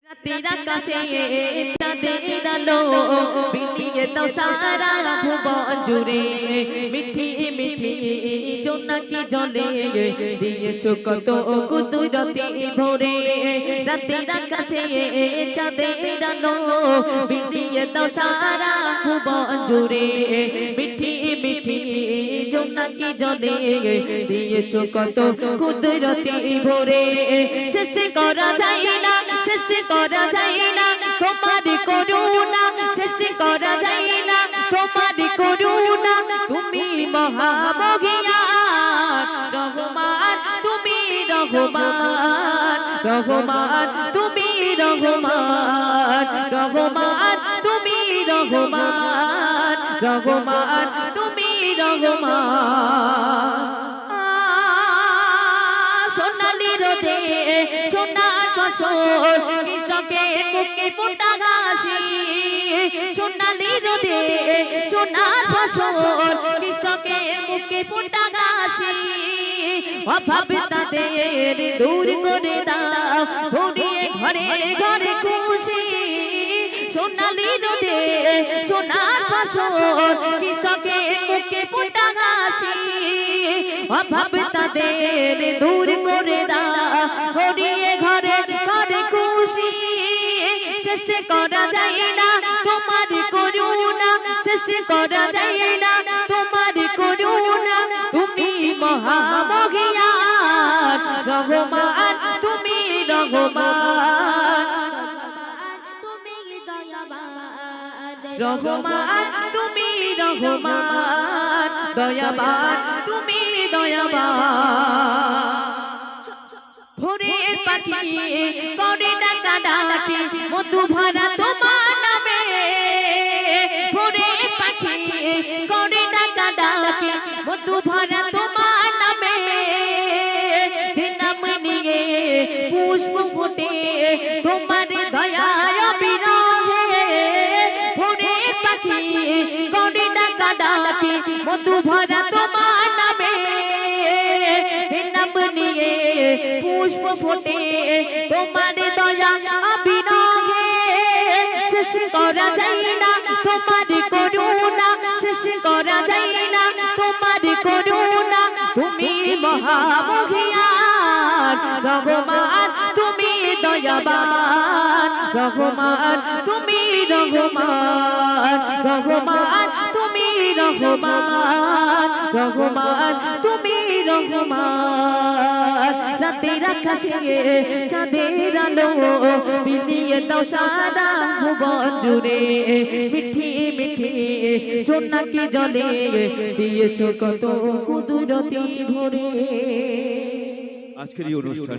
রাতের আকাশে চাঁদের আলো বিলিয়ে দাও সারা ভুবন জুড়ে। মিঠি মিঠি জোনাকি জলে দিয়েছো কত কুদরতি ভোরে। রাতের আকাশে চাঁদের আলো বিলিয়ে দাও সারা ভুবন জুড়ে। মিঠি মিঠি জোনাকি জলে দিয়েছো কত কুদরতি ভোরে। শেষ করা যায় না, শেষ করা যায় না তোমার করুণা, শেষ করা যায় না তোমার করুণা। তুমি মহামহিয়ান রহমান, তুমি রহমান রহমান, তুমি রহমান রহমান, তুমি রহমান রহমান, তুমি রহমান। সোনালি রোদে সোনার ফসল কৃষকের মুখে ফোটা হাসি। সোনালি রোদে সোনার ফসল কৃষকের মুখে ফোটা হাসি। অভাব তাদের দূর করে দাও, ভরিয়ে ঘরে ঘরে খুশি। সোনালি রোদে সোনার ফসল কৃষকের মুখে ফোটা হাসি। অভাব তাদের দূর করে দাও, ভরিয়ে ঘরে ঘরে খুশি। শেষ করা যায় না তোমার করুণা, শেষ করা যায় না তোমার করুণা। তুমি মহামহিয়ান রহমান, তুমি রহমান রহমান, তুমি রহমান দয়াবান, তুমি দয়াবান। ভোরের পাখি করে ডাকা ডাকি মধু ভরা তোমার নামে। ভোরের পাখি করে ডাকা ডাকি মধু ভরা তোমার নামে। যে নাম নিয়ে পুষ্প ফোটে তোমার দয়ায় বিরহে। ভোরের পাখি করে ডাকা ডাকি মধু ভরা তোমার নামে। যে নাম নিয়ে পুষ্প ফোটে তোমার দয়া বিরহে। শেষ করা যায় না তোমার করুণা, শেষ করা যায় না তোমার করুণা। তুমি মহামহিয়ান রহমান, তুমি দয়াবান রহমান, তুমি রহমান রহমান, তুমি রহমান রহমান, তুমি রহমান। রাতের আকাশে চাঁদের আলো বিলিয়ে দাও সারা ভুবন জুড়ে। মিঠি মিঠি জোনাকি জলে দিয়েছো কত কুদরতি ভোরে। আজকের এই অনুষ্ঠান